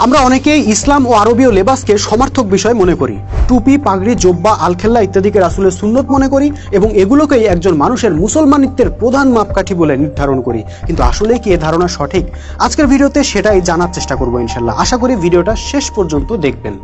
আমরা অনেকেই ইসলাম ও আরবীয় লেবাসকে সমার্থক বিষয় মনে করি। টুপি, পাগড়ি, জোব্বা, আলখেল্লা ইত্যাদিকে রাসূলের সুন্নত মনে করি এবং এগুলোকেই একজন মানুষের মুসলমানিত্বের প্রধান মাপকাঠি বলে নির্ধারণ করি। কিন্তু আসলে কি এ ধারণা সঠিক? আজকের ভিডিওতে সেটাই জানার চেষ্টা করব ইনশাআল্লাহ। আশা করি ভিডিওটা শেষ পর্যন্ত দেখবেন।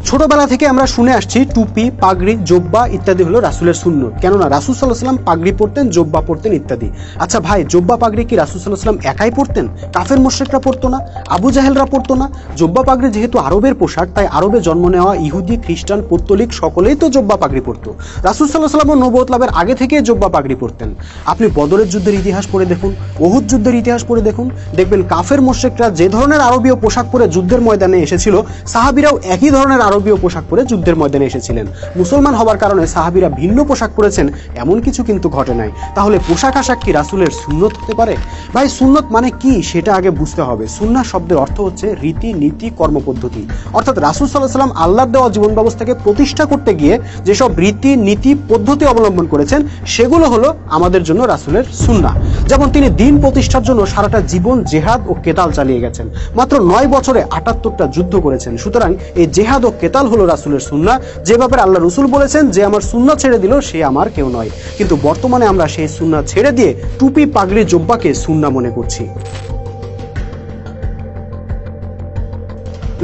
ছোটবেলা থেকে আমরা শুনে আসছি টুপি, পাগড়ি, জোব্বা ইত্যাদি হলো রাসূলের সুন্নত। কেননা রাসূল সাল্লাল্লাহু আলাইহি ওয়াসাল্লাম পাগড়ি পরতেন, জোব্বা পরতেন ইত্যাদি। আচ্ছা ভাই, জোব্বা পাগড়ি কি রাসূল সাল্লাল্লাহু আলাইহি ওয়াসাল্লাম একাই পরতেন? কাফের মুশরিকরা পরতো না? আবু জাহেলরা পরতো না? জোব্বা পাগড়ি যেহেতু আরবের পোশাক, তাই আরবে জন্ম নেওয়া ইহুদি, খ্রিস্টান, পৌত্তলিক সকলেই তো জোব্বা পাগড়ি পরতো। রাসূল সাল্লাল্লাহু আলাইহি ওয়াসাল্লাম নবুয়ত লাভের আগে থেকে জোব্বা পাগড়ি পরতেন। আপনি বদরের যুদ্ধের ইতিহাস পড়ে দেখুন, উহুদ যুদ্ধের ইতিহাস পড়ে দেখুন, দেখবেন কাফের মুশরিকরা যে ধরনের আরবীয় পোশাক পরে যুদ্ধের ময়দানে এসেছিল, সাহাবীরাও একই ধরনের আরবীয় পোশাক পরে যুদ্ধের ময়দানে এসেছিলেন। মুসলমান হবার কারণে সাহাবীরা ভিন্ন পোশাক পরেছেন এমন কিছু কিন্তু ঘটে নাই। তাহলে পোশাক আশাক কি রাসূলের সুন্নত হতে পারে? ভাই, সুন্নত মানে কি সেটা আগে বুঝতে হবে। সুন্নাহ শব্দের অর্থ হচ্ছে রীতি, নীতি, কর্মপদ্ধতি। অর্থাৎ রাসূল সাল্লাল্লাহু আলাইহি ওয়াসাল্লাম আল্লাহর দেওয়া জীবন ব্যবস্থাকে প্রতিষ্ঠা করতে গিয়ে যেসব রীতি, নীতি, পদ্ধতি অবলম্বন করেছেন সেগুলো হলো আমাদের জন্য রাসূলের সুন্নাহ। যেমন তিনি দিন প্রতিষ্ঠার জন্য সারাটা জীবন জেহাদ ও কেতাল চালিয়ে গেছেন। মাত্র 9 বছরে 78টা যুদ্ধ করেছেন। সুতরাং এই জেহাদ ও কেতাল হলো রাসূলের সুন্নাহ, যে ব্যাপারে আল্লাহ রাসূল বলেছেন যে আমার সুন্নাহ ছেড়ে দিল সে আমার কেউ নয়। কিন্তু বর্তমানে আমরা সেই সুন্নাহ ছেড়ে দিয়ে টুপি, পাগড়ি, জোব্বাকে সুন্নাহ মনে করছি।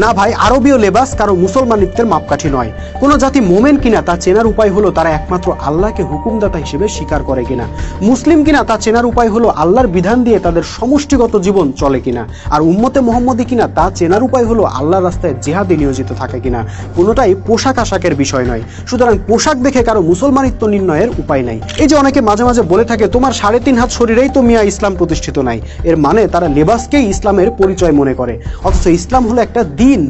না ভাই, আরবীয় লেবাস কারো মুসলমানিত্বের মাপকাঠি নয়। কোন জাতি মোমেন কিনা তা চেনার উপায় হলো তারা একমাত্র আল্লাহকে হুকুমদাতা হিসেবে স্বীকার করে কিনা। মুসলিম কিনা তা চেনার উপায় হলো আল্লাহর বিধান দিয়ে তাদের সমষ্টিগত জীবন চলে কিনা। আর উম্মতে মুহাম্মদী কিনা তা চেনার উপায় হলো আল্লাহর রাস্তায় জিহাদে নিয়োজিত থাকে কিনা। কোনোটাই পোশাক আশাকের বিষয় নয়। সুতরাং পোশাক দেখে কারো মুসলমানিত্ব নির্ণয়ের উপায় নাই। এই যে অনেকে মাঝে মাঝে বলে থাকে তোমার 3.5 হাত শরীরেই তো মিয়া ইসলাম প্রতিষ্ঠিত নাই, এর মানে তারা লেবাসকেই ইসলামের পরিচয় মনে করে। অথচ ইসলাম হলো একটা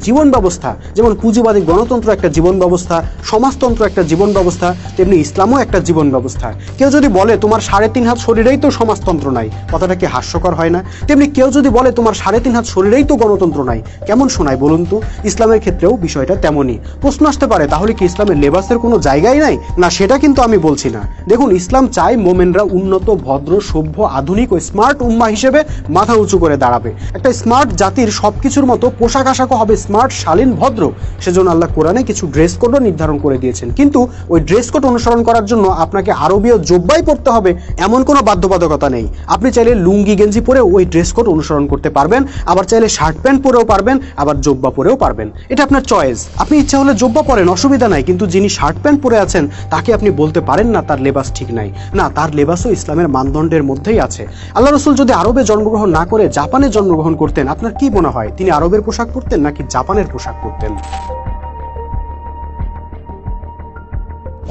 জীবন ব্যবস্থা। যেমন পুঁজিবাদী গণতন্ত্র একটা জীবন ব্যবস্থা, সমাজতন্ত্র একটা জীবন ব্যবস্থা, তেমনি ইসলামও একটা জীবন ব্যবস্থা। কেউ যদি বলে তোমার 3.5 হাত শরীরেই তো সমাজতন্ত্র নাই, কথাটা কি হাস্যকর হয় না? তেমনি কেউ যদি বলে তোমার 3.5 হাত শরীরেই তো গণতন্ত্র নাই, কেমন শোনায় বলুন তো? ইসলামের ক্ষেত্রেও বিষয়টা তেমনই। প্রশ্ন আসতে পারে তাহলে কি ইসলামের লেবাসের কোনো জায়গাই নাই? না, সেটা কিন্তু আমি বলছি না। দেখুন, ইসলাম চায় মোমেনরা উন্নত, ভদ্র, সভ্য, আধুনিক ও স্মার্ট উম্মাহ হিসেবে মাথা উঁচু করে দাঁড়াবে। একটা স্মার্ট জাতির সবকিছুর মতো পোশাক আশাকও হবে স্মার্ট, শালীন, ভদ্র। সেজন্য আল্লাহ কোরআনে কিছু ড্রেস কোডও নির্ধারণ করে দিয়েছেন। কিন্তু ওই ড্রেস কোড অনুসরণ করার জন্য আপনাকে আরবীয় জোব্বাই পরতে হবে এমন কোনো বাধ্যবাধকতা নেই। আপনি চাইলে লুঙ্গি গেঞ্জি পরে ওই ড্রেস কোড অনুসরণ করতে পারবেন, আবার চাইলে শার্ট প্যান্ট পরেও পারবেন, আবার জোব্বা পরেও পারবেন। এটা আপনার চয়েস। আপনি ইচ্ছা হলে জোব্বা পরেন, অসুবিধা নাই। কিন্তু যিনি শার্ট প্যান্ট পরে আছেন তাকে আপনি বলতে পারেন না তার লেবাস ঠিক নাই। না, তার লেবাসও ইসলামের মানদণ্ডের মধ্যেই আছে। আল্লাহ রাসূল যদি আরবে জন্মগ্রহণ না করে জাপানে জন্মগ্রহণ করতেন, আপনার কি মনে হয় তিনি আরবের পোশাক পরতেন নাকি জাপানের পোশাক পরতেন?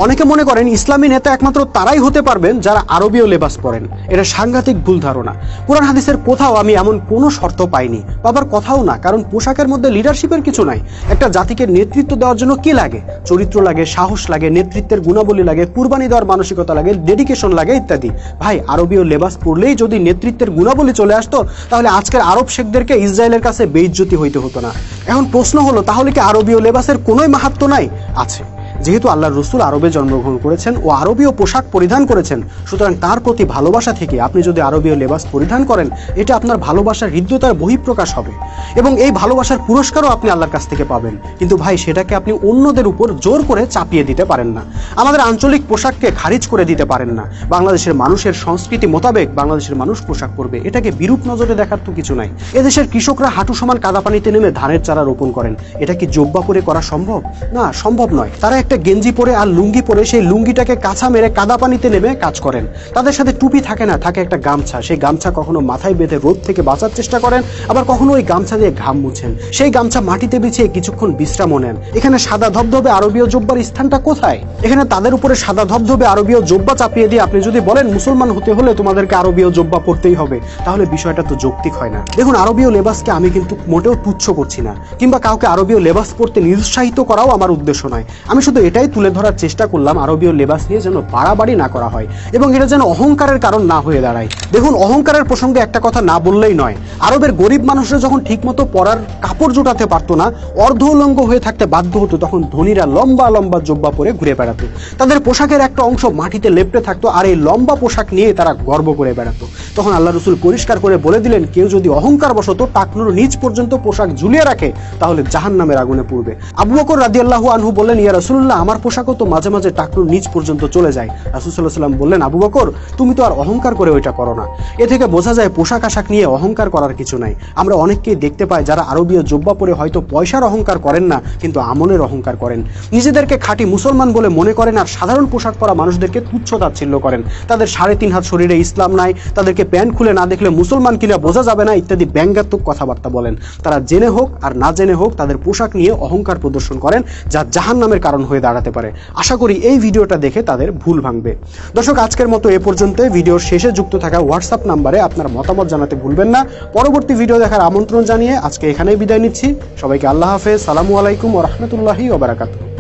অনেকে মনে করেন ইসলামী নেতা একমাত্র তারাই হতে পারবেন যারা আরবীয় লেবাস পরেন। এটা সাংঘাতিক ভুল ধারণা। কোরআন হাদিসের কোথাও আমি এমন কোনো শর্ত পাইনি, বাবার কথাও না। কারণ পোশাকের মধ্যে লিডারশিপের কিছু নাই। একটা জাতিকে নেতৃত্ব দেওয়ার জন্য কি লাগে? চরিত্র লাগে, সাহস লাগে, নেতৃত্বের গুণাবলী লাগে, কুরবানি দেওয়ার মানসিকতা লাগে, ডেডিকেশন লাগে ইত্যাদি। ভাই, আরবীয় লেবাস পরলেই যদি নেতৃত্বের গুণাবলী চলে আসতো তাহলে আজকের আরব শেখদেরকে ইসরায়েলের কাছে বেইজ্জতি হইতে হতো না। এখন প্রশ্ন হলো তাহলে কি আরবীয় লেবাসের কোনোই মাহাত্ম্য নাই? আছে। যেহেতু আল্লাহর রাসূল আরবে জন্মগ্রহণ করেছেন ও আরবীয় পোশাক পরিধান করেছেন, সুতরাং তার প্রতি ভালোবাসা থেকে আপনি যদি আরবীয় লেবাস পরিধান করেন, এটা আপনার ভালোবাসার হৃদ্যতার বহিঃপ্রকাশ হবে এবং এই ভালোবাসার পুরস্কারও আপনি আল্লাহর কাছ থেকে পাবেন। কিন্তু ভাই, সেটাকে আপনি অন্যদের উপর জোর করে চাপিয়ে দিতে পারেন না। আমাদের আঞ্চলিক পোশাককে খারিজ করে দিতে পারেন না। বাংলাদেশের মানুষের সংস্কৃতি মোতাবেক বাংলাদেশের মানুষ পোশাক পরবে, এটাকে বিরূপ নজরে দেখার তো কিছু নাই। এদেশের কৃষকরা হাঁটু সমান কাদা পানিতে নেমে ধানের চারা রোপণ করেন, এটা কি জোব্বা পরে করা সম্ভব? না, সম্ভব নয়। তারা একটা গেঞ্জি পরে আর লুঙ্গি পরে সেই লুঙ্গিটাকে কাঁচা মেরে কাদা পানিতে নেমে কাজ করেন। তাদের সাথে টুপি থাকে না, থাকে একটা গামছা। সেই গামছা কখনো মাথায় বেঁধে রোদ থেকে বাঁচার চেষ্টা করেন, আবার কখনো ওই গামছা দিয়ে ঘাম মুছেন। সেই গামছা মাটিতে বিছিয়ে কিছুক্ষণ বিশ্রামও নেন। এখানে সাদা ধবধবে আরবীয় জোব্বার স্থানটা কোথায়? এখানে তাদের উপরে সাদা ধবধবে আরবীয় জোব্বা চাপিয়ে দিয়ে আপনি যদি বলেন মুসলমান হতে হলে তোমাদেরকে আরবীয় জোব্বা পরতেই হবে, তাহলে বিষয়টা তো যৌক্তিক হয় না। দেখুন, আরবীয় লেবাসকে আমি কিন্তু মোটেও তুচ্ছ করছি না, কিংবা কাউকে আরবীয় লেবাস পরতে নিরুৎসাহিত করাও আমার উদ্দেশ্য নয়। আমি শুধু এটাই তুলে ধরার চেষ্টা করলাম আরবীয় লেবাস নিয়ে যেন বাড়াবাড়ি না করা হয় এবং এটা যেন অহংকারের কারণ না হয়ে দাঁড়ায়। দেখুন, অহংকারের প্রসঙ্গে একটা কথা না বললেই নয়। আরবের গরিব মানুষরা যখন ঠিকমতো পরার কাপড় জোটাতে পারতো না, অর্ধ উলঙ্গ হয়ে থাকতে বাধ্য হতো, তখন ধনীরা লম্বা লম্বা জোব্বা পরে ঘুরে বেড়াতো। তাদের পোশাকের একটা অংশ মাটিতে লেপ্টে থাকতো, আর এই লম্বা পোশাক নিয়ে তারা গর্ব করে বেড়াতো। তখন আল্লাহ রসুল পরিষ্কার করে বলে দিলেন, কেউ যদি অহংকার বশত টাকনুর নিচ পর্যন্ত পোশাক ঝুলিয়ে রাখে তাহলে জাহান্নামের আগুনে পড়বে। আবু বকর রাদিয়াল্লাহু আনহু বললেন, ইয়া রাসূলুল্লাহ, আমার পোশাকও তো মাঝে মাঝে টাকনুর নিচ পর্যন্ত চলে যায়। রাসূল সাল্লাল্লাহু আলাইহি ওয়াসাল্লাম বললেন, আবু বকর, তুমি তো আর অহংকার করে ওইটা করো না। এ থেকে বোঝা যায় পোশাক আশাক নিয়ে অহংকার করার কিছু নাই। আমরা অনেককেই দেখতে পাই যারা আরবীয় জোব্বা পরে হয়তো পয়সার অহংকার করেন না, কিন্তু আমলের অহংকার করেন। নিজেদেরকে খাঁটি মুসলমান বলে মনে করেন আর সাধারণ পোশাক পরা মানুষদেরকে তুচ্ছ তাচ্ছিল্য করেন। তাদের 3.5 হাত শরীরে ইসলাম নাই, তাদেরকে প্যান্ট খুলে না দেখলে মুসলমান কিনা বোঝা যাবে না, ইত্যাদি ব্যঙ্গাত্মক কথাবার্তা বলেন। তারা জেনে হোক আর না জেনে হোক তাদের পোশাক নিয়ে অহংকার প্রদর্শন করেন, যা জাহান্নামের কারণ হয়ে দাঁড়াতে পারে। আশা করি এই ভিডিওটা দেখে তাদের ভুল ভাঙবে। দর্শক, আজকের মতো এ পর্যন্ত। ভিডিওর শেষে যুক্ত থাকা হোয়াটসঅ্যাপ নাম্বারে আপনার মতামত জানাতে ভুলবেন না। পরবর্তী ভিডিও দেখার আমন্ত্রণ জানিয়ে আজকে এখানেই বিদায় নিচ্ছি। সবাইকে আল্লাহ হাফেজ, সালামু আলাইকুম ওয়া রাহমাতুল্লাহি ওয়া বারাকাতুহু।